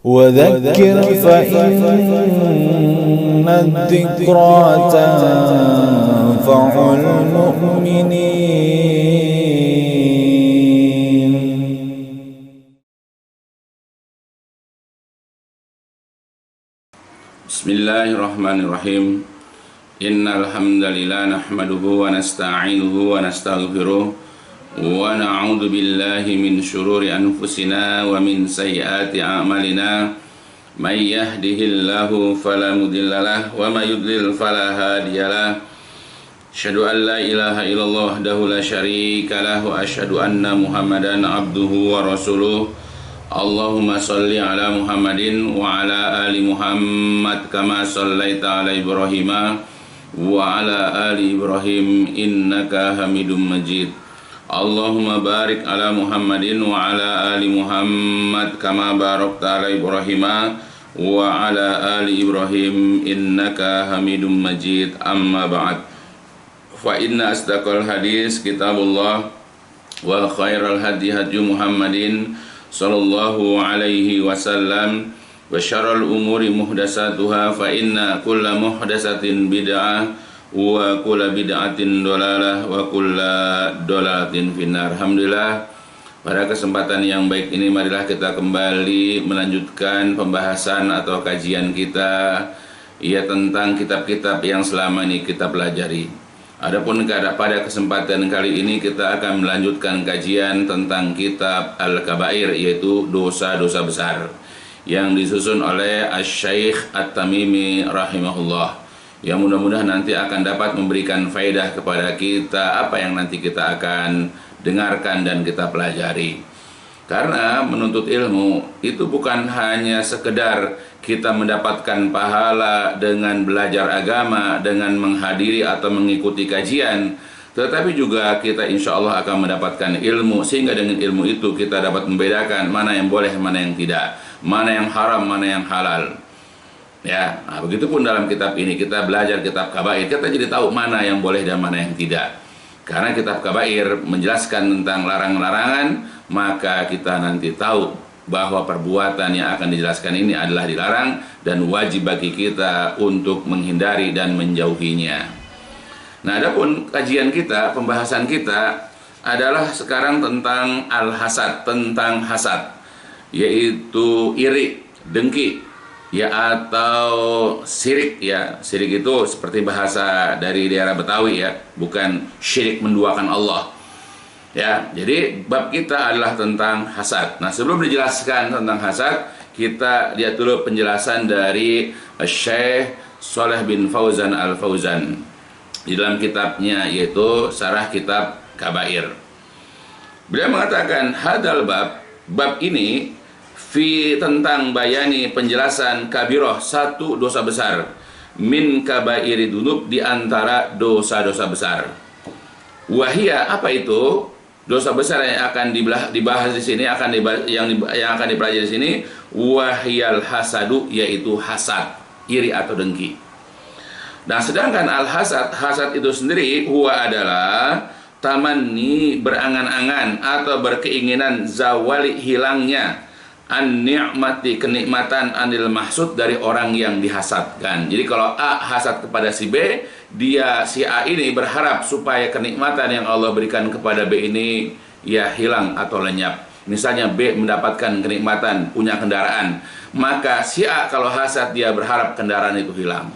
وذكر فإن الذكرى تنفع المؤمنين. Bismillahirrahmanirrahim. Innal hamdalillah nahmaduhu wa nasta'inuhu wa nastaghfiruh wa na'udzu billahi min syururi anfusina wa min sayyiati a'malina. May yahdihillahu fala mudhillalah wa may yudlil fala hadiyalah. Asyhadu an la ilaha illallah wahdahu la syarika lah wa asyhadu anna Muhammadan abduhu wa rasuluh. Allahumma salli ala Muhammadin wa ala ali Muhammad kama sallaita ala Ibrahim wa ala ali Ibrahim innaka Hamidum Majid. Allahumma barik ala Muhammadin wa ala ali Muhammad kama barakta ala Ibrahim wa ala ali Ibrahim innaka Hamidum Majid. Amma ba'd. Fa inna asdaqal hadis kitabullah wa khairal hadi hadi Muhammadin sallallahu alaihi wasallam wa syarrul umuri muhdatsatuha fa inna kulla muhdatsatin bid'ah wa kulla bid'atin dolalah wa kulla dolalatin finnar. Alhamdulillah, pada kesempatan yang baik ini marilah kita kembali melanjutkan pembahasan atau kajian kita tentang kitab-kitab yang selama ini kita pelajari. Adapun pada kesempatan kali ini kita akan melanjutkan kajian tentang kitab Al-Kabair, yaitu dosa-dosa besar, yang disusun oleh Asy-Syaikh At-Tamimi rahimahullah, yang mudah-mudahan nanti akan dapat memberikan faedah kepada kita apa yang nanti kita akan dengarkan dan kita pelajari. Karena menuntut ilmu itu bukan hanya sekedar kita mendapatkan pahala dengan belajar agama, dengan menghadiri atau mengikuti kajian, tetapi juga kita insya Allah akan mendapatkan ilmu, sehingga dengan ilmu itu kita dapat membedakan mana yang boleh, mana yang tidak, mana yang haram, mana yang halal. Ya, nah, begitupun dalam kitab ini kita belajar kitab Kabair, kita jadi tahu mana yang boleh dan mana yang tidak. Karena kitab Kabair menjelaskan tentang larang-larangan, maka kita nanti tahu bahwa perbuatan yang akan dijelaskan ini adalah dilarang dan wajib bagi kita untuk menghindari dan menjauhinya. Nah, adapun kajian kita, pembahasan kita adalah sekarang tentang al-hasad, tentang hasad, yaitu iri, dengki, ya, atau syirik. Ya, syirik itu seperti bahasa dari daerah Betawi, ya, bukan syirik menduakan Allah. Ya, jadi bab kita adalah tentang hasad. Nah, sebelum dijelaskan tentang hasad, kita lihat dulu penjelasan dari Syekh Shalih bin Fauzan Al-Fauzan di dalam kitabnya, yaitu Syarah Kitab Kabair. Beliau mengatakan hadal bab ini tentang bayani penjelasan kabiroh, satu dosa besar, min kabairi dunub, di antara dosa-dosa besar. Wahia, apa itu dosa besar yang akan dibahas di sini, yang akan dipelajari di sini? Wahiyal hasadu, yaitu hasad, iri atau dengki. Nah, sedangkan al-hasad, hasad itu sendiri, huwa adalah tamanni, berangan-angan atau berkeinginan zawali, hilangnya, an-ni'mati, kenikmatan, anil mahsud, dari orang yang dihasadkan. Jadi kalau A hasad kepada si B, si A ini berharap supaya kenikmatan yang Allah berikan kepada B ini ya hilang atau lenyap. Misalnya B mendapatkan kenikmatan, punya kendaraan, maka si A kalau hasad dia berharap kendaraan itu hilang.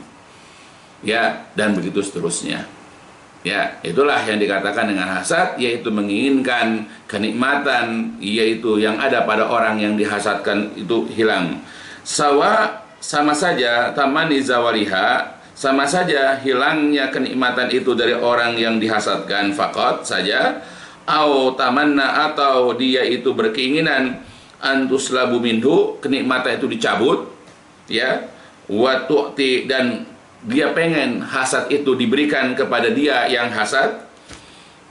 Ya, dan begitu seterusnya. Ya, itulah yang dikatakan dengan hasad, yaitu menginginkan kenikmatan, yaitu yang ada pada orang yang dihasadkan itu hilang. Sama saja tamani zawaliha, sama saja hilangnya kenikmatan itu dari orang yang dihasadkan, faqat saja, au tamanna, atau dia itu berkeinginan antuslabu minhu, kenikmatan itu dicabut, ya, wa tu'ti, dan dia pengen hasad itu diberikan kepada dia yang hasad,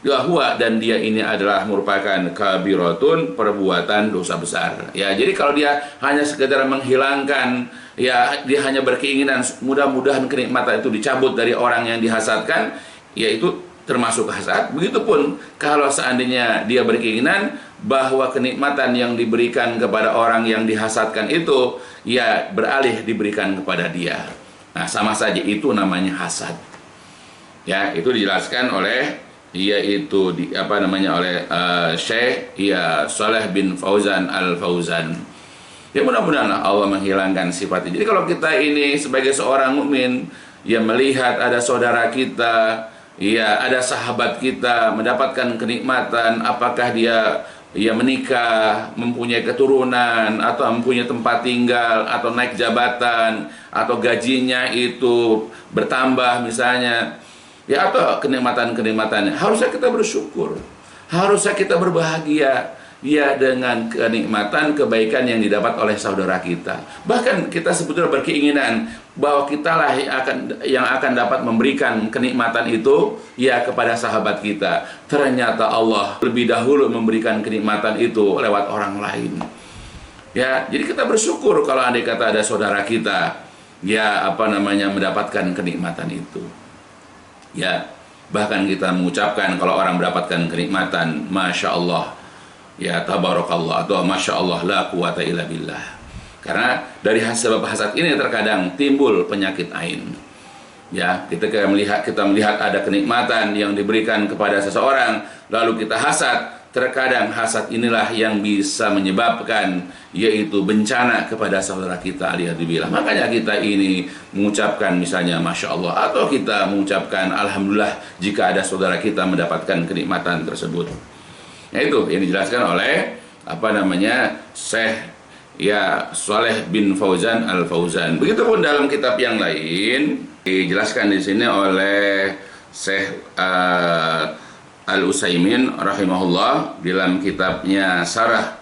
bahwa dan dia ini adalah merupakan kabiratun, perbuatan dosa besar. Ya, jadi kalau dia hanya sekedar menghilangkan, ya, dia hanya berkeinginan mudah-mudahan kenikmatan itu dicabut dari orang yang dihasadkan, yaitu termasuk hasad. Begitupun kalau seandainya dia berkeinginan bahwa kenikmatan yang diberikan kepada orang yang dihasadkan itu ya beralih diberikan kepada dia. Nah, sama saja itu namanya hasad. Ya, itu dijelaskan oleh yaitu oleh Syekh Shalih bin Fauzan Al-Fauzan. Ya, mudah-mudahan Allah menghilangkan sifat ini. Jadi kalau kita ini sebagai seorang mukmin ya melihat ada saudara kita, ya ada sahabat kita mendapatkan kenikmatan, apakah dia menikah, mempunyai keturunan, atau mempunyai tempat tinggal, atau naik jabatan, atau gajinya itu bertambah misalnya, ya atau kenikmatan-kenikmatannya, harusnya kita bersyukur, harusnya kita berbahagia ya dengan kenikmatan kebaikan yang didapat oleh saudara kita. Bahkan kita sebetulnya berkeinginan bahwa kitalah yang akan dapat memberikan kenikmatan itu ya kepada sahabat kita. Ternyata Allah lebih dahulu memberikan kenikmatan itu lewat orang lain. Ya, jadi kita bersyukur kalau andai kata ada saudara kita ya mendapatkan kenikmatan itu. Ya, bahkan kita mengucapkan kalau orang mendapatkan kenikmatan, Masya Allah, ya tabarakallah, atau Masya Allah la quwata illa billah. Karena dari sebab hasad ini terkadang timbul penyakit ain. Ya, kita melihat ada kenikmatan yang diberikan kepada seseorang, lalu kita hasad. Terkadang hasad inilah yang bisa menyebabkan yaitu bencana kepada saudara kita, alhamdulillah. Makanya kita ini mengucapkan misalnya Masya Allah, atau kita mengucapkan Alhamdulillah jika ada saudara kita mendapatkan kenikmatan tersebut. Nah, itu yang dijelaskan oleh Syekh Shalih bin Fauzan Al-Fauzan. Begitupun dalam kitab yang lain dijelaskan di sini oleh Syekh Al-Utsaimin rahimahullah dalam kitabnya Syarah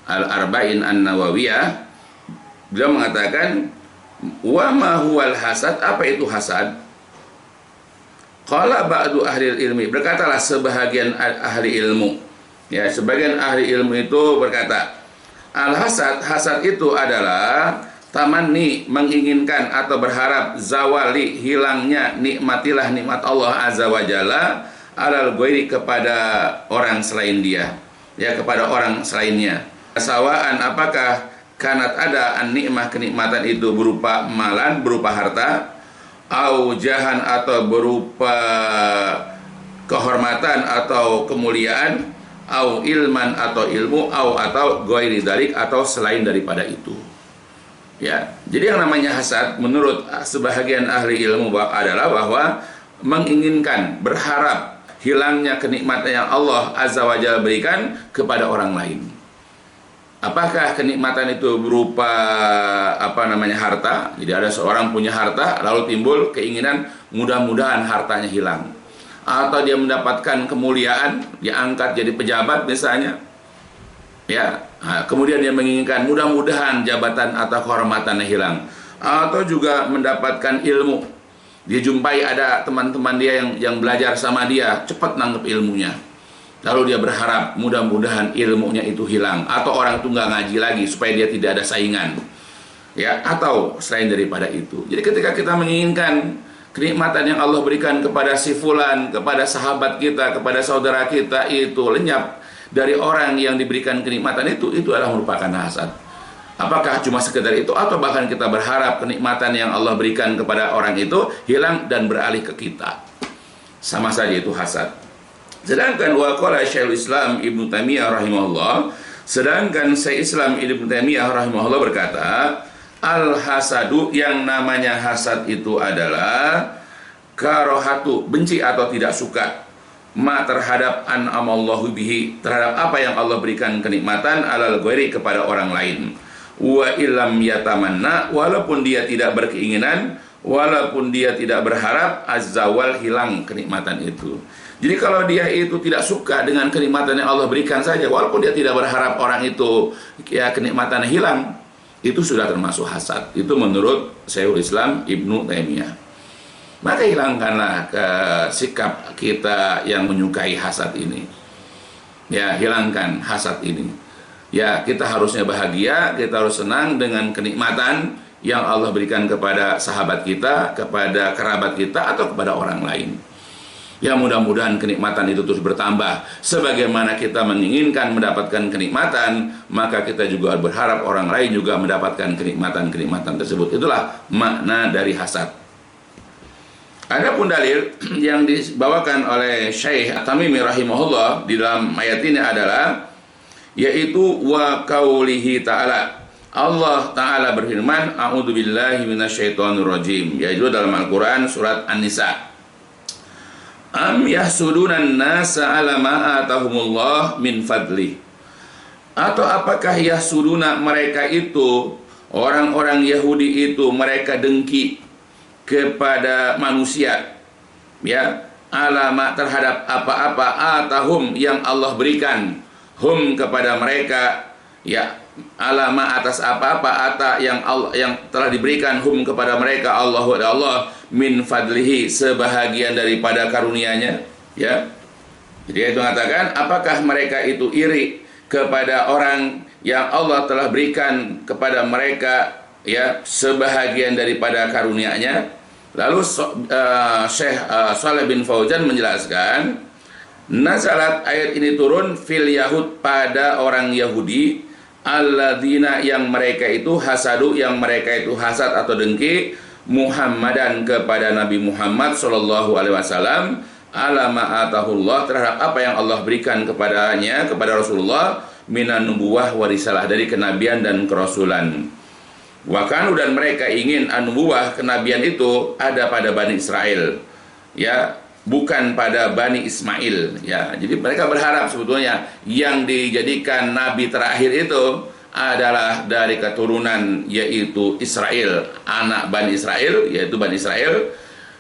Al-Arba'in An-Nawawiyah. Beliau mengatakan, wa ma huwal hasad, apa itu hasad? Qala ba'du ahli ilmi, berkatalah sebahagian ahli ilmu. Ya, sebagian ahli ilmu itu berkata, al-hasad, hasad itu adalah tamanni, menginginkan atau berharap zawali, hilangnya nikmatilah nikmat Allah azza wa jalla alal ghairi, kepada orang selain dia, ya kepada orang selainnya. Sawaan, apakah kanat ada an-nikmah, kenikmatan itu berupa malan, berupa harta, au jahan, atau berupa kehormatan atau kemuliaan, au ilman, atau ilmu, atau ghairi dzalik, atau selain daripada itu. Ya, jadi yang namanya hasad menurut sebahagian ahli ilmu adalah bahwa menginginkan, berharap hilangnya kenikmatan yang Allah azza wa jalla berikan kepada orang lain. Apakah kenikmatan itu berupa harta? Jadi ada seorang punya harta, lalu timbul keinginan mudah-mudahan hartanya hilang. Atau dia mendapatkan kemuliaan, diangkat jadi pejabat misalnya, ya, kemudian dia menginginkan mudah-mudahan jabatan atau kehormatannya hilang. Atau juga mendapatkan ilmu, dia jumpai ada teman-teman dia yang belajar sama dia, cepat nangkep ilmunya, lalu dia berharap mudah-mudahan ilmunya itu hilang, atau orang itu nggak ngaji lagi supaya dia tidak ada saingan, ya, atau selain daripada itu. Jadi ketika kita menginginkan kenikmatan yang Allah berikan kepada si fulan, kepada sahabat kita, kepada saudara kita itu lenyap dari orang yang diberikan kenikmatan itu adalah merupakan hasad. Apakah cuma sekedar itu, atau bahkan kita berharap kenikmatan yang Allah berikan kepada orang itu hilang dan beralih ke kita? Sama saja itu hasad. Sedangkan waqala Syekhul Islam Ibnu Taimiyah rahimahullah, sedangkan Syekh Islam Ibnu Taimiyah rahimahullah berkata, al-hasadu, yang namanya hasad itu adalah karohatu, benci atau tidak suka, ma terhadap an'amallahu bihi, terhadap apa yang Allah berikan kenikmatan, alal ghairi, kepada orang lain. Wa illam yatamanna, walaupun dia tidak berkeinginan, walaupun dia tidak berharap, azawal, hilang kenikmatan itu. Jadi kalau dia itu tidak suka dengan kenikmatan yang Allah berikan saja, walaupun dia tidak berharap orang itu ya kenikmatannya hilang, itu sudah termasuk hasad. Itu menurut Syekhul Islam Ibnu Taimiyah. Maka hilangkanlah sikap kita yang menyukai hasad ini. Ya, hilangkan hasad ini. Ya, kita harusnya bahagia, kita harus senang dengan kenikmatan yang Allah berikan kepada sahabat kita, kepada kerabat kita, atau kepada orang lain. Ya mudah-mudahan kenikmatan itu terus bertambah. Sebagaimana kita menginginkan mendapatkan kenikmatan, maka kita juga berharap orang lain juga mendapatkan kenikmatan-kenikmatan tersebut. Itulah makna dari hasad. Adapun dalil yang dibawakan oleh Syekh At-Tamimi rahimahullah di dalam ayat ini adalah yaitu wa qaulihi ta'ala. Allah Ta'ala berfirman, a'udzubillahi minasyaitonirrajim, yaitu dalam Al-Quran surat An-Nisa. Am yahsudunan nasa ala ma atahumullah min fadli. Atau apakah yahsuduna, mereka itu, orang-orang Yahudi itu, mereka dengki kepada manusia, ya, alama terhadap apa-apa atahum yang Allah berikan, hum kepada mereka, ya, alama atas apa-apa ata yang Allah yang telah diberikan hum kepada mereka Allah min fadlihi, sebahagian daripada karunia-Nya, ya. Jadi itu mengatakan apakah mereka itu iri kepada orang yang Allah telah berikan kepada mereka, ya, sebahagian daripada karunia-Nya. Lalu Syekh Shalih bin Fauzan menjelaskan, nazalat, ayat ini turun fil Yahud, pada orang Yahudi, alladzina, yang mereka itu hasadu, yang mereka itu hasad atau dengki, Muhammadan kepada Nabi Muhammad sallallahu alaihi wasallam, ala ma atahullah, terhadap apa yang Allah berikan kepadanya, kepada Rasulullah, minan nubuwah wa risalah, dari kenabian dan kerasulan. Wakanu, dan mereka ingin an-nubuwah, kenabian itu ada pada Bani Israel, ya, bukan pada Bani Ismail, ya. Jadi mereka berharap sebetulnya yang dijadikan nabi terakhir itu adalah dari keturunan, yaitu Israel, anak Bani Israel, yaitu Bani Israel,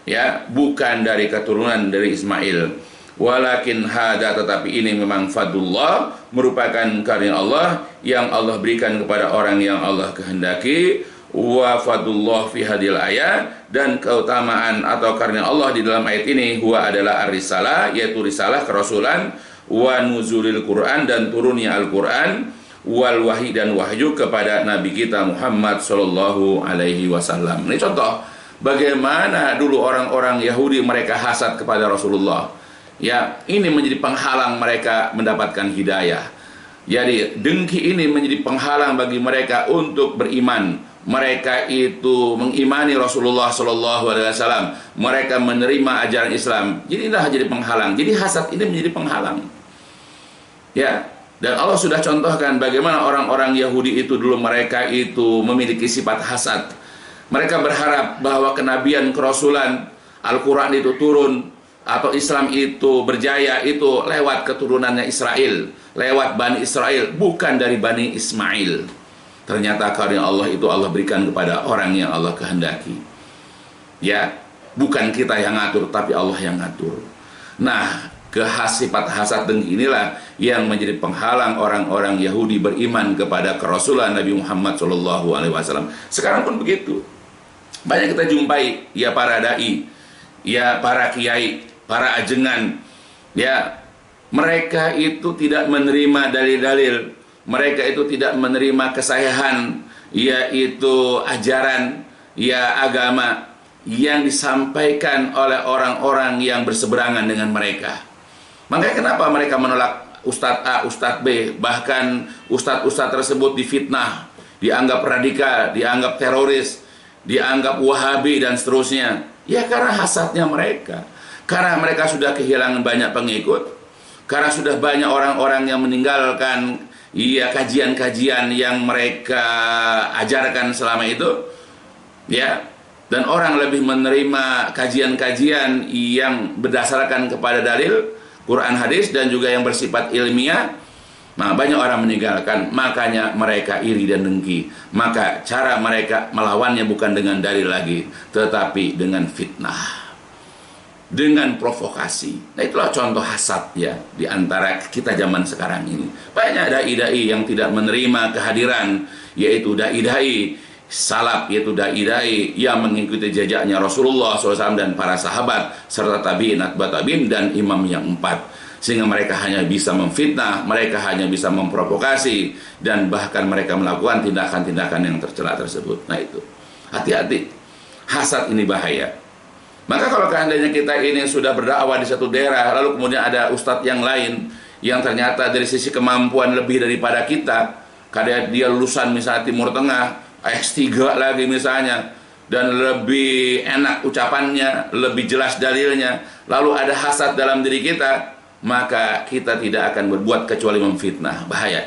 ya, bukan dari keturunan dari Ismail. Walakin hada, tetapi ini memang fadlullah, merupakan karunia Allah yang Allah berikan kepada orang yang Allah kehendaki. Wa fadlullah fi hadil ayat, dan keutamaan atau karunia Allah di dalam ayat ini huwa adalah ar-risalah, yaitu risalah kerasulan, wa nuzulil Quran, dan turunnya Al-Quran, wal wahyi, dan wahyu kepada Nabi kita Muhammad sallallahu alaihi wasallam. Ini contoh bagaimana dulu orang-orang Yahudi mereka hasad kepada Rasulullah. Ya, ini menjadi penghalang mereka mendapatkan hidayah. Jadi dengki ini menjadi penghalang bagi mereka untuk beriman. Mereka itu mengimani Rasulullah sallallahu alaihi wasallam. Mereka menerima ajaran Islam. Jadi inilah jadi penghalang. Jadi hasad ini menjadi penghalang. Ya, dan Allah sudah contohkan bagaimana orang-orang Yahudi itu dulu mereka itu memiliki sifat hasad. Mereka berharap bahwa kenabian, kerasulan, Al-Quran itu turun, atau Islam itu berjaya itu lewat keturunannya Israel, lewat Bani Israel, bukan dari Bani Ismail. Ternyata karunia Allah itu Allah berikan kepada orang yang Allah kehendaki. Ya, bukan kita yang ngatur, tapi Allah yang ngatur. Nah, sifat hasad dengki inilah yang menjadi penghalang orang-orang Yahudi beriman kepada kerasulan Nabi Muhammad SAW. Sekarang pun begitu. Banyak kita jumpai, ya, para dai, ya, para kiai, para ajengan, ya, mereka itu tidak menerima dalil-dalil, mereka itu tidak menerima kesahihan, yaitu ajaran, ya, agama yang disampaikan oleh orang-orang yang berseberangan dengan mereka. Makanya kenapa mereka menolak Ustadz A, Ustadz B, bahkan Ustadz-Ustadz tersebut difitnah, dianggap radikal, dianggap teroris, dianggap wahabi, dan seterusnya. Ya, karena hasadnya mereka. Karena mereka sudah kehilangan banyak pengikut, karena sudah banyak orang-orang yang meninggalkan, ya, kajian-kajian yang mereka ajarkan selama itu, ya, dan orang lebih menerima kajian-kajian yang berdasarkan kepada dalil Quran, hadis, dan juga yang bersifat ilmiah. Nah, banyak orang meninggalkan, makanya mereka iri dan dengki. Maka cara mereka melawannya bukan dengan dalil lagi, tetapi dengan fitnah, dengan provokasi. Nah, itulah contoh hasad, ya, di antara kita zaman sekarang ini. Banyak dai-dai yang tidak menerima kehadiran, yaitu dai-dai salaf, yaitu dai-dai yang mengikuti jejaknya Rasulullah SAW dan para sahabat, serta tabi'in, atba' tabi'in, dan imam yang 4. Sehingga mereka hanya bisa memfitnah, mereka hanya bisa memprovokasi, dan bahkan mereka melakukan tindakan-tindakan yang tercela tersebut. Nah, itu hati-hati, hasad ini bahaya. Maka kalau seandainya kita ini sudah berdakwah di satu daerah, lalu kemudian ada ustadz yang lain yang ternyata dari sisi kemampuan lebih daripada kita, kadang dia lulusan misalnya Timur Tengah, S3 lagi misalnya, dan lebih enak ucapannya, lebih jelas dalilnya, lalu ada hasad dalam diri kita, maka kita tidak akan berbuat kecuali memfitnah. Bahaya.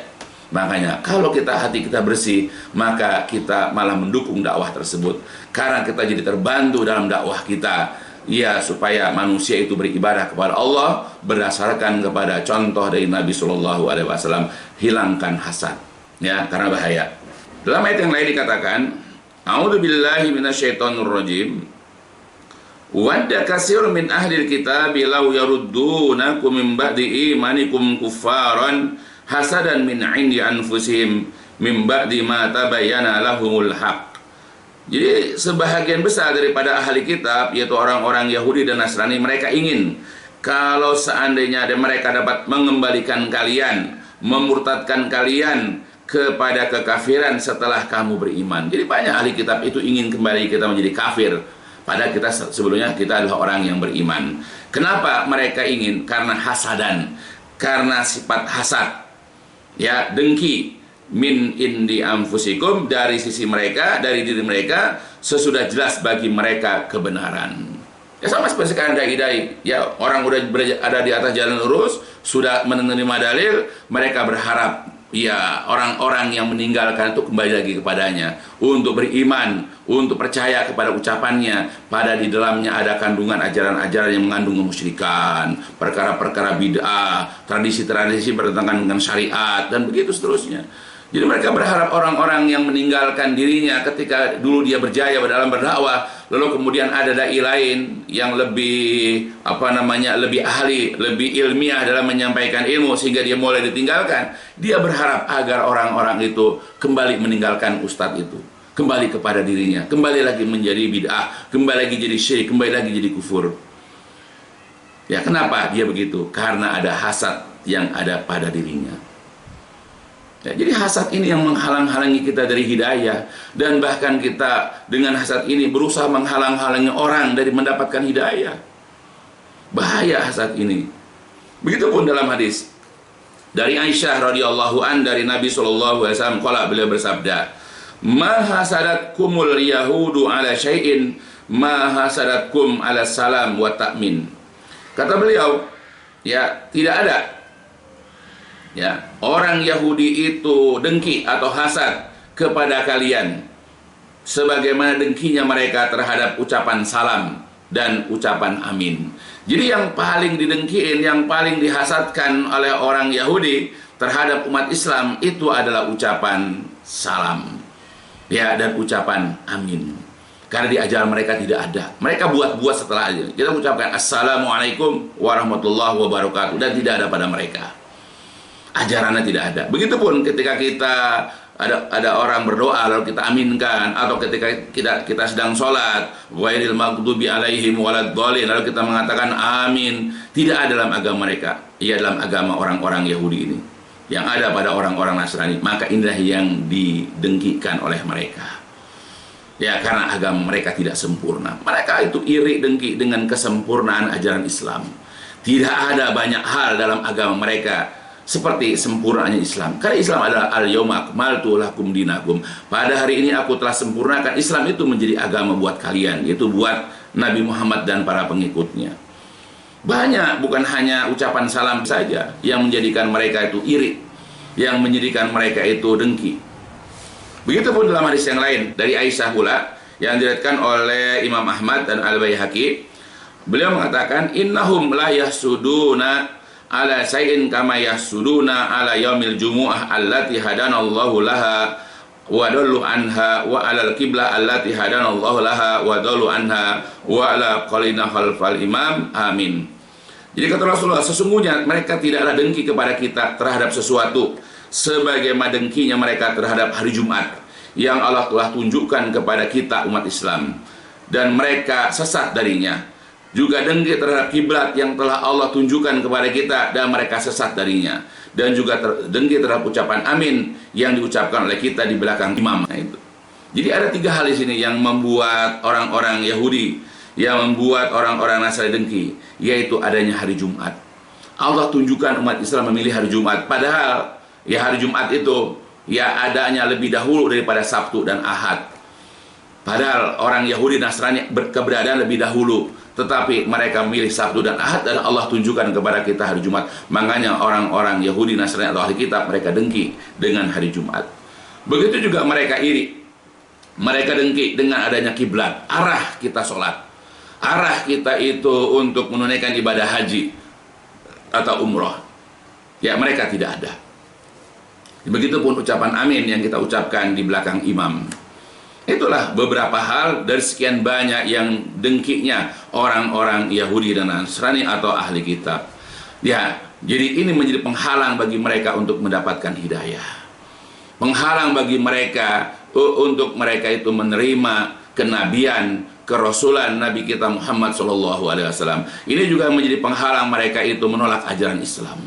Makanya kalau hati kita bersih, maka kita malah mendukung dakwah tersebut, karena kita jadi terbantu dalam dakwah kita, ya, supaya manusia itu beribadah kepada Allah berdasarkan kepada contoh dari Nabi Shallallahu Alaihi Wasallam. Hilangkan hasad, ya, karena bahaya. Dalam ayat yang lain dikatakan, A'udzubillahi minasyaitonirrajim. Wadda katsirun min ahlil kitabi law yaruddunakum min ba'di imanikum kuffaran hasadan min 'indi anfusihim min ba'di ma tabayyana lahumul haq. Jadi sebahagian besar daripada ahli kitab, yaitu orang-orang Yahudi dan Nasrani, mereka ingin kalau seandainya mereka dapat mengembalikan kalian, memurtadkan kalian kepada kekafiran setelah kamu beriman. Jadi banyak ahli kitab itu ingin kembali kita menjadi kafir, padahal kita sebelumnya kita adalah orang yang beriman. Kenapa mereka ingin? Karena hasadan, karena sifat hasad, ya, dengki, min indi anfusikum, dari sisi mereka, dari diri mereka, sesudah jelas bagi mereka kebenaran. Ya, sama seperti sekarang dai-dai, ya, orang udah ada di atas jalan lurus, sudah menerima dalil, mereka berharap, ya, orang-orang yang meninggalkan itu kembali lagi kepadanya untuk beriman, untuk percaya kepada ucapannya, pada di dalamnya ada kandungan ajaran-ajaran yang mengandung kemusyrikan, perkara-perkara bid'ah, tradisi-tradisi bertentangan dengan syariat, dan begitu seterusnya. Jadi mereka berharap orang-orang yang meninggalkan dirinya ketika dulu dia berjaya dalam berdakwah, lalu kemudian ada dai lain yang lebih lebih ahli, lebih ilmiah dalam menyampaikan ilmu sehingga dia mulai ditinggalkan. Dia berharap agar orang-orang itu kembali meninggalkan ustadz itu, kembali kepada dirinya, kembali lagi menjadi bid'ah, kembali lagi jadi syirik, kembali lagi jadi kufur. Ya, kenapa dia begitu? Karena ada hasad yang ada pada dirinya. Ya, jadi hasad ini yang menghalang-halangi kita dari hidayah, dan bahkan kita dengan hasad ini berusaha menghalang-halangi orang dari mendapatkan hidayah. Bahaya hasad ini. Begitupun dalam hadis dari Aisyah radhiyallahu an dari Nabi sallallahu alaihi wasallam, qala, beliau bersabda, "Ma hasadatkumul yahudu ala syai'in ma hasadatkum ala salam wa ta'min." Kata beliau, ya, tidak ada, ya, orang Yahudi itu dengki atau hasad kepada kalian sebagaimana dengkinya mereka terhadap ucapan salam dan ucapan amin. Jadi yang paling didengkiin, yang paling dihasadkan oleh orang Yahudi terhadap umat Islam itu adalah ucapan salam, ya, dan ucapan amin. Karena di ajaran mereka tidak ada. Mereka buat-buat setelah aja. Kita mengucapkan Assalamualaikum warahmatullahi wabarakatuh, dan tidak ada pada mereka. Ajarannya tidak ada. Begitupun ketika kita ada orang berdoa lalu kita aminkan, atau ketika kita sedang sholat, ghairil maghdubi alaihim waladdallin, lalu kita mengatakan amin. Tidak ada dalam agama mereka. Ia dalam agama orang-orang Yahudi ini, yang ada pada orang-orang Nasrani. Maka inilah yang didengkikan oleh mereka. Ya, karena agama mereka tidak sempurna. Mereka itu iri dengki dengan kesempurnaan ajaran Islam. Tidak ada banyak hal dalam agama mereka seperti sempurnanya Islam. Karena Islam adalah al-yauma akmaltu lakum dinakum. Pada hari ini aku telah sempurnakan Islam itu menjadi agama buat kalian, yaitu buat Nabi Muhammad dan para pengikutnya. Banyak, bukan hanya ucapan salam saja yang menjadikan mereka itu iri, yang menjadikan mereka itu dengki. Begitupun dalam hadis yang lain dari Aisyah pula yang diriwayatkan oleh Imam Ahmad dan Al-Baihaqi, beliau mengatakan, innahum la yahsuduna ala sayin kama yahsuduna ala yaumil jumu'ah allati hadanallahu laha wa dallu anha wa ala al-qiblah allati hadanallahu laha wa dallu anha wa ala qalina khalfal imam, amin. Jadi kata Rasulullah, sesungguhnya mereka tidaklah dengki kepada kita terhadap sesuatu sebagaimana dengkinya mereka terhadap hari Jumat yang Allah telah tunjukkan kepada kita umat Islam, dan mereka sesat darinya. Juga dengki terhadap kiblat yang telah Allah tunjukkan kepada kita dan mereka sesat darinya. Dan juga dengki terhadap ucapan amin yang diucapkan oleh kita di belakang imam. Nah, itu. Jadi ada tiga hal di sini yang membuat orang-orang Yahudi yang membuat orang-orang Nasrani dengki, yaitu adanya hari Jumat. Allah tunjukkan umat Islam memilih hari Jumat, padahal ya hari Jumat itu ya adanya lebih dahulu daripada Sabtu dan Ahad. Padahal orang Yahudi Nasrani keberadaan lebih dahulu, tetapi mereka memilih Sabtu dan Ahad, dan Allah tunjukkan kepada kita hari Jumat. Makanya orang-orang Yahudi Nasrani atau ahli kitab mereka dengki dengan hari Jumat. Begitu juga mereka iri. Mereka dengki dengan adanya kiblat, arah kita sholat, arah kita itu untuk menunaikan ibadah haji atau umroh. Ya, mereka tidak ada. Begitupun ucapan amin yang kita ucapkan di belakang imam. Itulah beberapa hal dari sekian banyak yang dengkinya orang-orang Yahudi dan Nasrani atau ahli kitab. Ya, jadi ini menjadi penghalang bagi mereka untuk mendapatkan hidayah. Penghalang bagi mereka untuk mereka itu menerima kenabian, kerasulan Nabi kita Muhammad SAW. Ini juga menjadi penghalang mereka itu menolak ajaran Islam.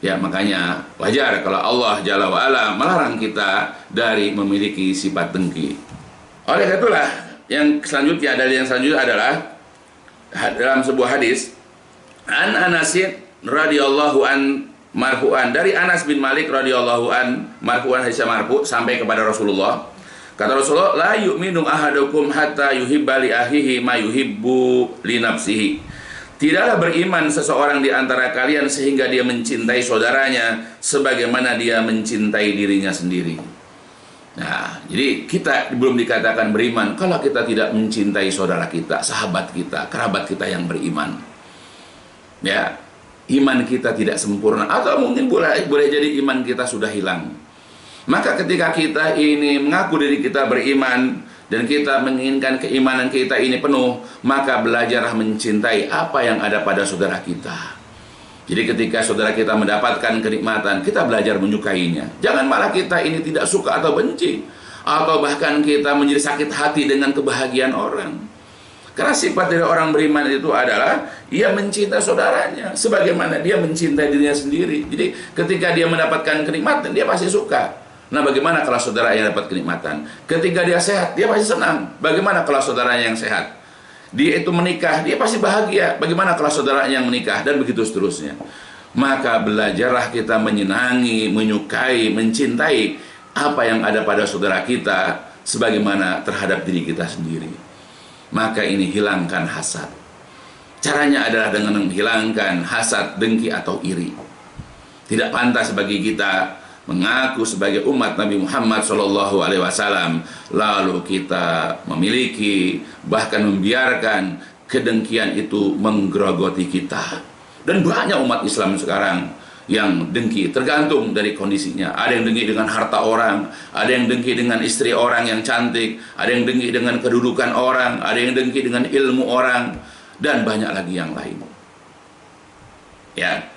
Ya, makanya wajar kalau Allah Jalla wa'ala melarang kita dari memiliki sifat dengki. Oleh karena itulah yang selanjutnya adalah dalam sebuah hadis an Anasin radhiyallahu an marfu'an, dari Anas bin Malik radhiyallahu an marfu'an, hadis marfu' sampai kepada Rasulullah. Kata Rasulullah, la yu'minu ahadukum hatta yuhibba li akhihi ma yuhibbu li nafsihi. Tidaklah beriman seseorang di antara kalian sehingga dia mencintai saudaranya sebagaimana dia mencintai dirinya sendiri. Nah, jadi kita belum dikatakan beriman kalau kita tidak mencintai saudara kita, sahabat kita, kerabat kita yang beriman. Ya, iman kita tidak sempurna, atau mungkin boleh jadi iman kita sudah hilang. Maka ketika kita ini mengaku diri kita beriman dan kita menginginkan keimanan kita ini penuh, maka belajarlah mencintai apa yang ada pada saudara kita. Jadi ketika saudara kita mendapatkan kenikmatan, kita belajar menyukainya. Jangan malah kita ini tidak suka atau benci, atau bahkan kita menjadi sakit hati dengan kebahagiaan orang. Karena sifat dari orang beriman itu adalah ia mencintai saudaranya sebagaimana dia mencintai dirinya sendiri. Jadi ketika dia mendapatkan kenikmatan, dia pasti suka. Nah, bagaimana kalau saudara yang dapat kenikmatan? Ketika dia sehat, dia pasti senang. Bagaimana kalau saudaranya yang sehat? Dia itu menikah, dia pasti bahagia. Bagaimana kalau saudaranya yang menikah? Dan begitu seterusnya. Maka belajarlah kita menyenangi, menyukai, mencintai apa yang ada pada saudara kita sebagaimana terhadap diri kita sendiri. Maka ini hilangkan hasad. Caranya adalah dengan menghilangkan hasad, dengki atau iri. Tidak pantas bagi kita mengaku sebagai umat Nabi Muhammad SAW lalu kita memiliki bahkan membiarkan kedengkian itu menggerogoti kita. Dan banyak umat Islam sekarang yang dengki, tergantung dari kondisinya. Ada yang dengki dengan harta orang, ada yang dengki dengan istri orang yang cantik, ada yang dengki dengan kedudukan orang, ada yang dengki dengan ilmu orang, dan banyak lagi yang lain. Ya.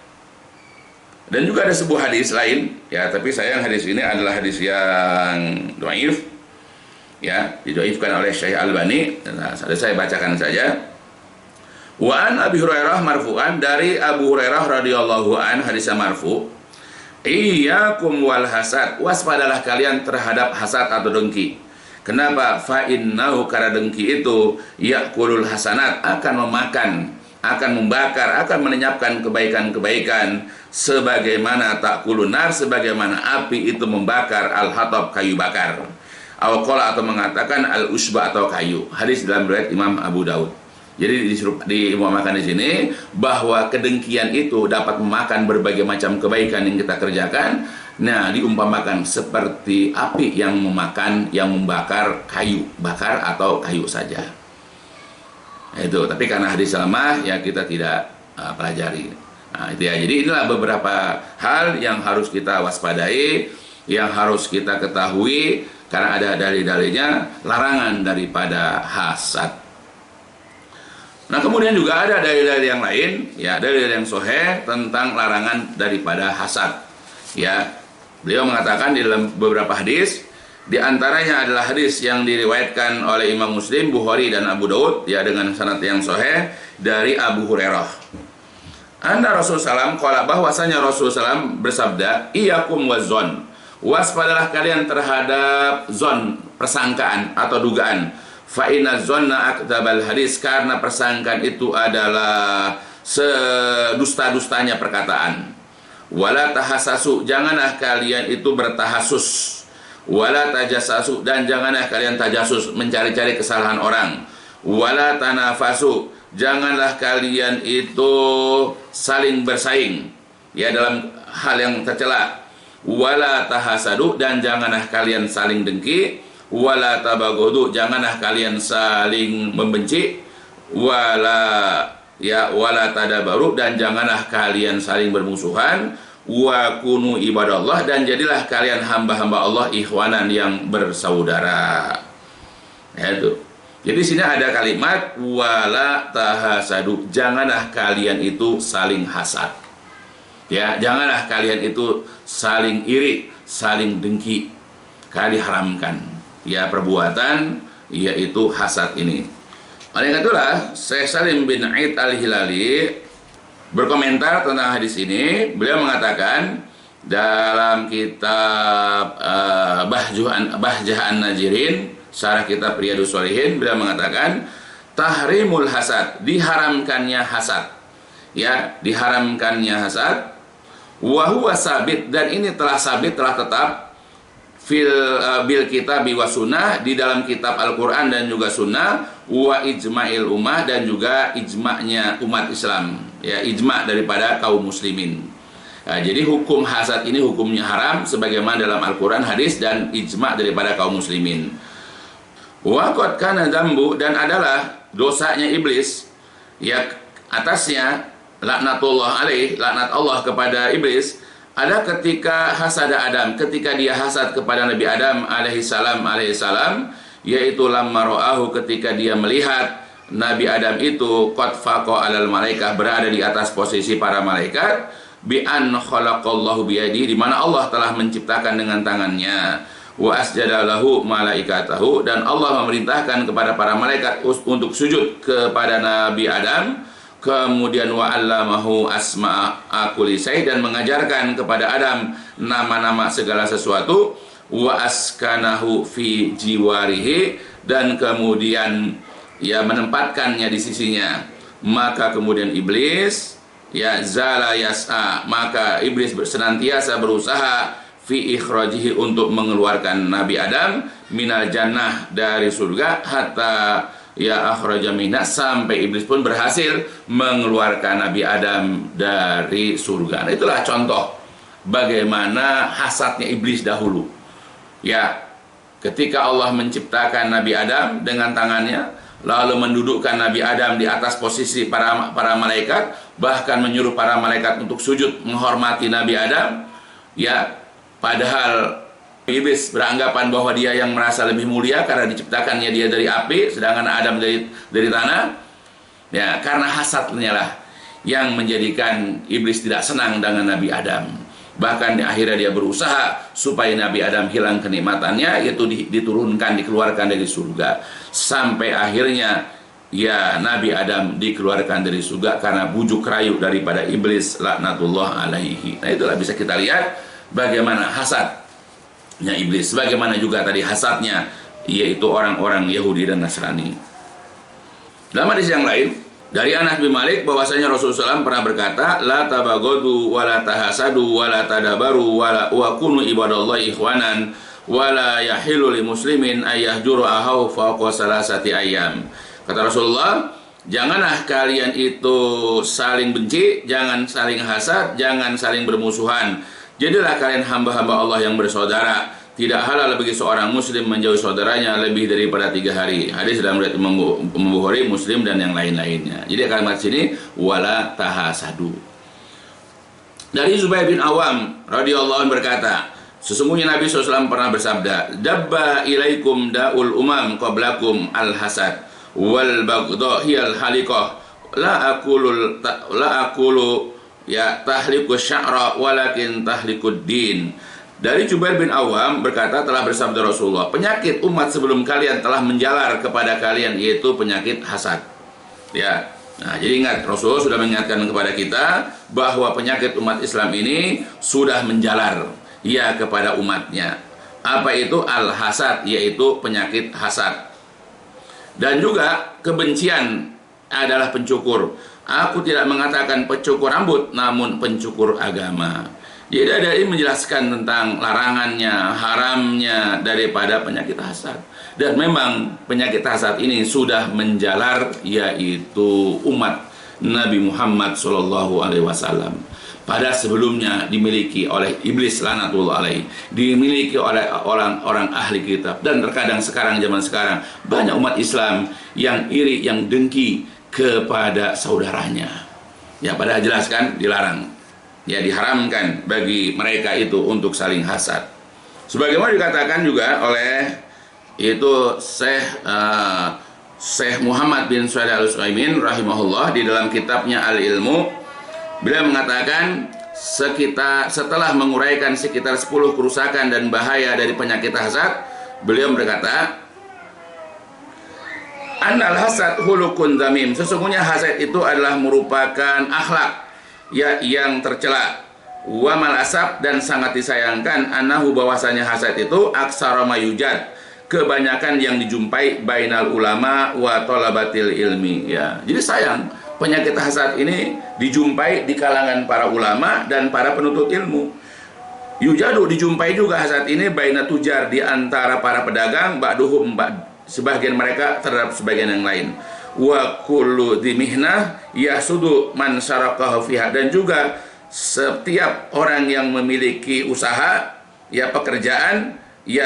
Dan juga ada sebuah hadis lain, ya, tapi sayang hadis ini adalah hadis yang dhaif, ya, didhaifkan oleh Syekh Albani. Nah, saya bacakan saja. Wa an Abi Hurairah marfu'an, dari Abu Hurairah radhiyallahu an, hadis marfu', iyyakum wal hasad, waspadalah kalian terhadap hasad atau dengki. Kenapa? Fa innahu, karena dengki itu yakulul hasanat, akan memakan, akan membakar, akan melenyapkan kebaikan-kebaikan, sebagaimana takulun nar, sebagaimana api itu membakar al-hatab, kayu bakar. Awqala, atau mengatakan al-usba, atau kayu. Hadis dalam riwayat Imam Abu Daud. Jadi diumpamakan di sini bahwa kedengkian itu dapat memakan berbagai macam kebaikan yang kita kerjakan. Nah, diumpamakan seperti api yang memakan, yang membakar kayu bakar atau kayu saja. Nah, itu. Tapi karena hadis lemah, ya kita tidak pelajari. Nah, itu ya. Jadi inilah beberapa hal yang harus kita waspadai, yang harus kita ketahui, karena ada dalil-dalilnya larangan daripada hasad. Nah, kemudian juga ada dalil-dalil yang lain, ya, dalil yang sahih tentang larangan daripada hasad. Ya, beliau mengatakan di dalam beberapa hadis, di antaranya adalah hadis yang diriwayatkan oleh Imam Muslim, Bukhari dan Abu Daud, ya, dengan sanad yang sahih dari Abu Hurairah. Anna Rasulullah SAW, qala, bahwasanya Rasulullah SAW bersabda, iyyakum wazzon, waspadalah kalian terhadap zon, persangkaan atau dugaan. Fa inna dzanna akdzabal hadis, karena persangkaan itu adalah sedusta-dustanya perkataan. Wala tahassasu, janganlah kalian itu bertahasus. Wala tajassasu, dan janganlah kalian tajasus, mencari-cari kesalahan orang. Wala tanafasu, janganlah kalian itu saling bersaing ya dalam hal yang tercela. Wala tahasadu, dan janganlah kalian saling dengki. Wala tabagodu, janganlah kalian saling membenci. Wala tadabaru, dan janganlah kalian saling bermusuhan. Wa kunu ibadallah, dan jadilah kalian hamba-hamba Allah ikhwanan, yang bersaudara. Ya, itu. Jadi sini ada kalimat wala tahasadu, janganlah kalian itu saling hasad. Ya, janganlah kalian itu saling iri, saling dengki. Karena diharamkan ya perbuatan yaitu hasad ini. Oleh karena itulah Syekh Salim bin Aid Al-Hilali berkomentar tentang hadis ini. Beliau mengatakan dalam kitab Bahjah An-Najirin, syarah kitab Riyadhus Shalihin, beliau mengatakan tahrimul hasad, diharamkannya hasad. Ya, diharamkannya hasad. Wa huwa sabit, dan ini telah sabit, telah tetap bil kitabi wa sunnah, di dalam kitab Al-Quran dan juga sunnah, wa ijma'il ummah, dan juga ijma'nya umat Islam, ya, ijma' daripada kaum muslimin. Nah, jadi hukum hasad ini hukumnya haram sebagaimana dalam Al-Quran, hadis, dan ijma' daripada kaum muslimin. Wa qad kana dzambu, dan adalah dosanya iblis, ya, atasnya laknatullah alaih, laknat Allah kepada iblis, ada ketika hasada Adam, ketika dia hasad kepada Nabi Adam alaihissalam, yaitu lamma ra'ahu, ketika dia melihat Nabi Adam itu qad faqa alal malaikah, berada di atas posisi para malaikat, bi an khalaqallahu biyadi, di mana Allah telah menciptakan dengan tangannya, wa asjada lahu malaikatahu, dan Allah memerintahkan kepada para malaikat untuk sujud kepada Nabi Adam. Kemudian wa 'allamahu asma'a kulli syai', dan mengajarkan kepada Adam nama-nama segala sesuatu. Wa askanahu fi jiwarihi, dan kemudian ya menempatkannya di sisinya. Maka kemudian iblis ya zala yas'a, maka iblis senantiasa berusaha fi ikhrajihi, untuk mengeluarkan Nabi Adam minal jannah, dari surga, hatta ya akhraja minha, sampai iblis pun berhasil mengeluarkan Nabi Adam dari surga. Nah, itulah contoh bagaimana hasadnya iblis dahulu. Ya, ketika Allah menciptakan Nabi Adam dengan tangannya, lalu mendudukkan Nabi Adam di atas posisi para malaikat, bahkan menyuruh para malaikat untuk sujud menghormati Nabi Adam. Ya, padahal iblis beranggapan bahwa dia yang merasa lebih mulia karena diciptakannya dia dari api, sedangkan Adam dari tanah. Ya, karena hasadnya lah yang menjadikan iblis tidak senang dengan Nabi Adam. Bahkan di akhirnya dia berusaha supaya Nabi Adam hilang kenikmatannya, yaitu diturunkan, dikeluarkan dari surga. Sampai akhirnya ya Nabi Adam dikeluarkan dari surga karena bujuk rayu daripada iblis laknatullah alaihi. Nah, itulah bisa kita lihat bagaimana hasadnya iblis, bagaimana juga tadi hasadnya yaitu orang-orang Yahudi dan Nasrani. Dalam hadis yang lain dari Anas bin Malik bahwasanya Rasulullah SAW pernah berkata, la tabagodu wala tahasadu wala tadabaru wa kunu ibadallahi ikhwanan wala yahilu li muslimin ayyahjuru ahaw fawqa salasati ayyam. Kata Rasulullah, janganlah kalian itu saling benci, jangan saling hasad, jangan saling bermusuhan. Jadilah kalian hamba-hamba Allah yang bersaudara. Tidak halal bagi seorang muslim menjauhi saudaranya lebih daripada 3 hari. Hadis dalam riwayat Imam Bukhari, Muslim, dan yang lain-lainnya. Jadi kalimat sini wala tahasadu. Dari Zubair bin Awam radhiyallahu anhu berkata, sesungguhnya Nabi SAW pernah bersabda, dabba ilaikum da'ul umam qablakum al-hasad wal baghdha hiyal haliqah la aqulu ya tahliku sya'ra walakin tahlikud din. Dari Jubair bin Awam berkata, telah bersabda Rasulullah, penyakit umat sebelum kalian telah menjalar kepada kalian, yaitu penyakit hasad. Ya, nah jadi ingat, Rasulullah sudah mengingatkan kepada kita bahwa penyakit umat Islam ini sudah menjalar ya kepada umatnya. Apa itu al-hasad? Yaitu penyakit hasad. Dan juga kebencian adalah pencukur. Aku tidak mengatakan pencukur rambut, namun pencukur agama. Jadi ada ini menjelaskan tentang larangannya, haramnya daripada penyakit hasad. Dan memang penyakit hasad ini sudah menjalar, yaitu umat Nabi Muhammad SAW. Pada sebelumnya dimiliki oleh iblis lanatullah alaih, dimiliki oleh orang-orang ahli kitab, dan terkadang sekarang, zaman sekarang, banyak umat Islam yang iri, yang dengki kepada saudaranya. Ya, pada jelaskan dilarang, ya diharamkan bagi mereka itu untuk saling hasad. Sebagaimana dikatakan juga oleh itu Syekh Muhammad bin Shalih Al-Utsaimin rahimahullah di dalam kitabnya Al-Ilmu. Beliau mengatakan setelah menguraikan sekitar 10 kerusakan dan bahaya dari penyakit hasad, beliau berkata, Annal hasad hulukun zamim. Sesungguhnya hasad itu adalah merupakan akhlak ya yang tercela. Wa mal asab, dan sangat disayangkan annahu bahwasanya hasad itu aksara mayujad, kebanyakan yang dijumpai bainal ulama wa talabatil ilmi. Ya, jadi sayang penyakit hasad ini dijumpai di kalangan para ulama dan para penuntut ilmu. Yujadu, dijumpai juga hasad ini baina tujar, di antara para pedagang, ba'duhum, sebagian mereka terhadap sebagian yang lain. Wa kullu dimihnah yasudu man syarakahu fiha, dan juga setiap orang yang memiliki usaha, ya pekerjaan, ya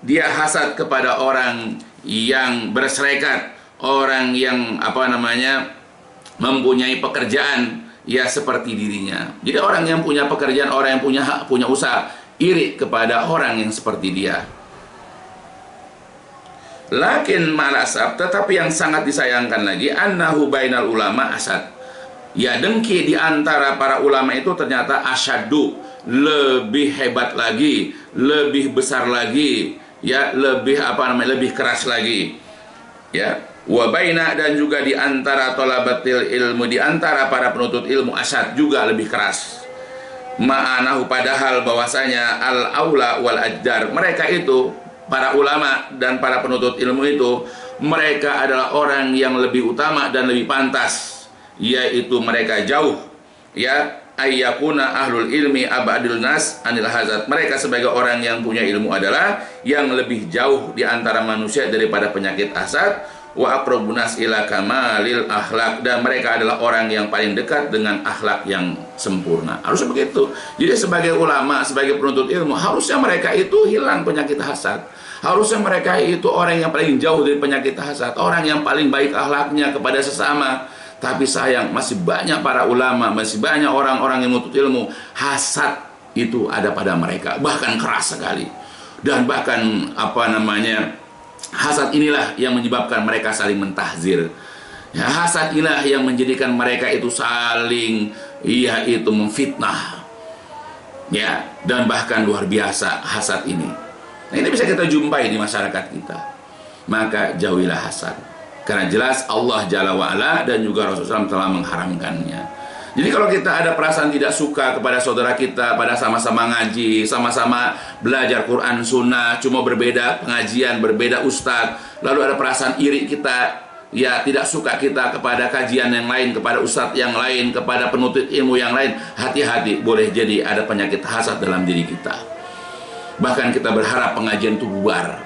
dia hasad kepada orang yang berserikat, orang yang mempunyai pekerjaan ya seperti dirinya. Jadi orang yang punya pekerjaan, orang yang punya hak, punya usaha, iri kepada orang yang seperti dia. Lakin malasab, tetapi yang sangat disayangkan lagi, annahu bainal ulama asad. Ya, dengki di antara para ulama itu ternyata asyaddu, lebih hebat lagi, lebih besar lagi, ya lebih lebih keras lagi. Ya, wa baina, dan juga di antara thalabatil ilmu, di antara para penuntut ilmu asad juga lebih keras. Ma'anahu, padahal bahwasanya al aula wal ajdar, mereka itu para ulama dan para penuntut ilmu itu, mereka adalah orang yang lebih utama dan lebih pantas, yaitu mereka jauh, ya ayyakuna ahlul ilmi abadul nas anil hazard. Mereka sebagai orang yang punya ilmu adalah yang lebih jauh di antara manusia daripada penyakit hasad. Wa aqrabun nas ila kamalil akhlak, dan mereka adalah orang yang paling dekat dengan akhlak yang sempurna. Harusnya begitu. Jadi sebagai ulama, sebagai penuntut ilmu, harusnya mereka itu hilang penyakit hasad. Harusnya mereka itu orang yang paling jauh dari penyakit hasad, orang yang paling baik akhlaknya kepada sesama. Tapi sayang, masih banyak para ulama, masih banyak orang-orang yang menuntut ilmu, hasad itu ada pada mereka, bahkan keras sekali. Dan bahkan hasad inilah yang menyebabkan mereka saling mentahzir. Ya, hasad inilah yang menjadikan mereka itu saling memfitnah. Ya, dan bahkan luar biasa hasad ini. Nah, ini bisa kita jumpai di masyarakat kita. Maka jauhilah hasad. Karena jelas Allah Jalla wa'ala dan juga Rasulullah SAW telah mengharamkannya. Jadi kalau kita ada perasaan tidak suka kepada saudara kita, pada sama-sama ngaji, sama-sama belajar Quran Sunnah, cuma berbeda pengajian, berbeda ustadz, lalu ada perasaan iri kita, ya tidak suka kita kepada kajian yang lain, kepada ustadz yang lain, kepada penuntut ilmu yang lain, hati-hati, boleh jadi ada penyakit hasad dalam diri kita. Bahkan kita berharap pengajian itu bubar,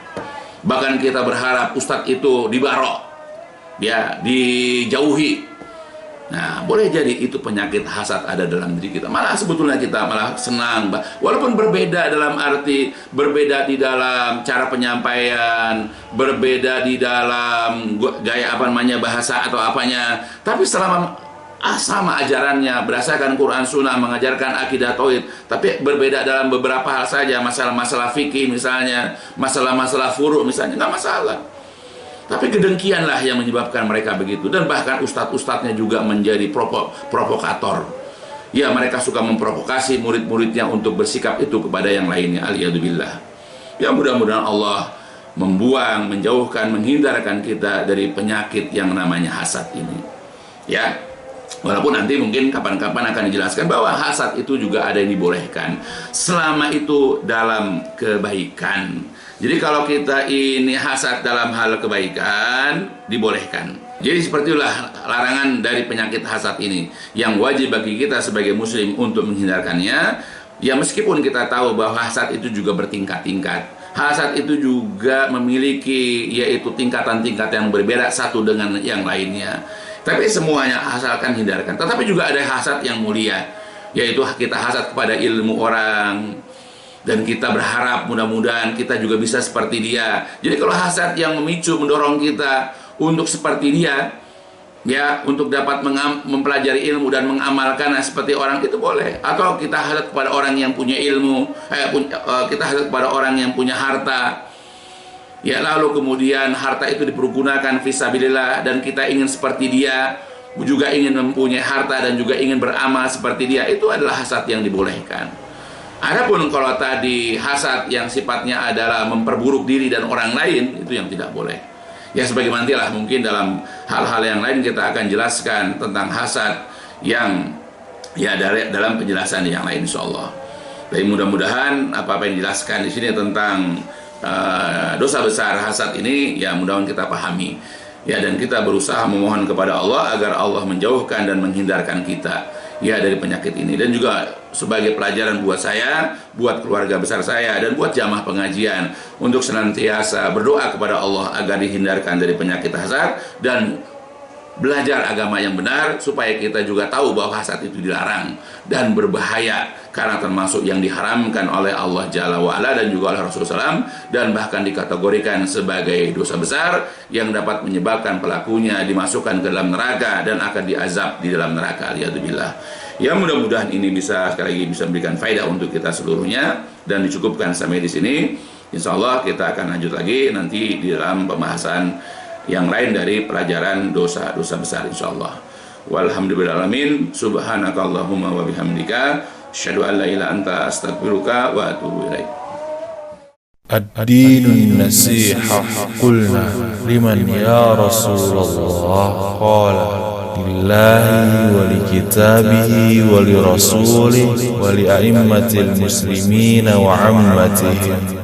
bahkan kita berharap ustadz itu dibarok, ya dijauhi. Nah, boleh jadi itu penyakit hasad ada dalam diri kita. Malah sebetulnya kita malah senang, walaupun berbeda dalam arti, berbeda di dalam cara penyampaian, berbeda di dalam gaya bahasa atau apanya, tapi selama sama ajarannya, berdasarkan Quran Sunnah, mengajarkan akidah tauhid, tapi berbeda dalam beberapa hal saja, masalah-masalah fikih misalnya, masalah-masalah furu' misalnya, nggak masalah. Tapi kedengkianlah yang menyebabkan mereka begitu. Dan bahkan ustadz-ustadznya juga menjadi provokator. Ya, mereka suka memprovokasi murid-muridnya untuk bersikap itu kepada yang lainnya. Aliyadzubillah. Ya, mudah-mudahan Allah membuang, menjauhkan, menghindarkan kita dari penyakit yang namanya hasad ini. Ya, walaupun nanti mungkin kapan-kapan akan dijelaskan bahwa hasad itu juga ada yang dibolehkan, selama itu dalam kebaikan. Jadi kalau kita ini hasad dalam hal kebaikan, dibolehkan. Jadi seperti itulah larangan dari penyakit hasad ini, yang wajib bagi kita sebagai muslim untuk menghindarkannya. Ya meskipun kita tahu bahwa hasad itu juga bertingkat-tingkat. Hasad itu juga memiliki yaitu tingkatan-tingkat yang berbeda satu dengan yang lainnya. Tapi semuanya asalkan hindarkan. Tetapi juga ada hasad yang mulia, yaitu kita hasad kepada ilmu orang, dan kita berharap mudah-mudahan kita juga bisa seperti dia. Jadi kalau hasad yang memicu, mendorong kita untuk seperti dia, ya, untuk dapat mempelajari ilmu dan mengamalkan seperti orang, itu boleh. Atau kita hasad kepada orang yang punya ilmu, kita hasad kepada orang yang punya harta, ya, lalu kemudian harta itu dipergunakan fisabilillah dan kita ingin seperti dia, juga ingin mempunyai harta dan juga ingin beramal seperti dia, itu adalah hasad yang dibolehkan. Adapun kalau tadi hasad yang sifatnya adalah memperburuk diri dan orang lain, itu yang tidak boleh. Ya sebagaimana nantilah mungkin dalam hal-hal yang lain kita akan jelaskan tentang hasad yang ya dalam penjelasan yang lain insyaallah. Jadi mudah-mudahan apa yang dijelaskan di sini tentang dosa besar hasad ini ya mudah-mudahan kita pahami. Ya, dan kita berusaha memohon kepada Allah agar Allah menjauhkan dan menghindarkan kita ya dari penyakit ini, dan juga sebagai pelajaran buat saya, buat keluarga besar saya, dan buat jamaah pengajian untuk senantiasa berdoa kepada Allah agar dihindarkan dari penyakit hasad dan belajar agama yang benar, supaya kita juga tahu bahwa hasad itu dilarang dan berbahaya karena termasuk yang diharamkan oleh Allah Jalla wa'ala dan juga oleh Rasulullah SAW, dan bahkan dikategorikan sebagai dosa besar yang dapat menyebabkan pelakunya dimasukkan ke dalam neraka dan akan diazab di dalam neraka. Alhamdulillah. Ya mudah-mudahan ini bisa sekali lagi bisa memberikan faedah untuk kita seluruhnya, dan dicukupkan sampai di sini. Insya Allah kita akan lanjut lagi nanti di dalam pembahasan yang lain dari pelajaran dosa-dosa besar insyaallah. Walhamdulillahirabbil alamin. Subhanakallahumma wa bihamdika asyhadu an la ilaha illa anta astaghfiruka wa atubu ilaik. الدين النصيحة قلنا لمن يا رسول الله قال لله ولكتابه ولرسوله ولأئمة المسلمين وعمتهم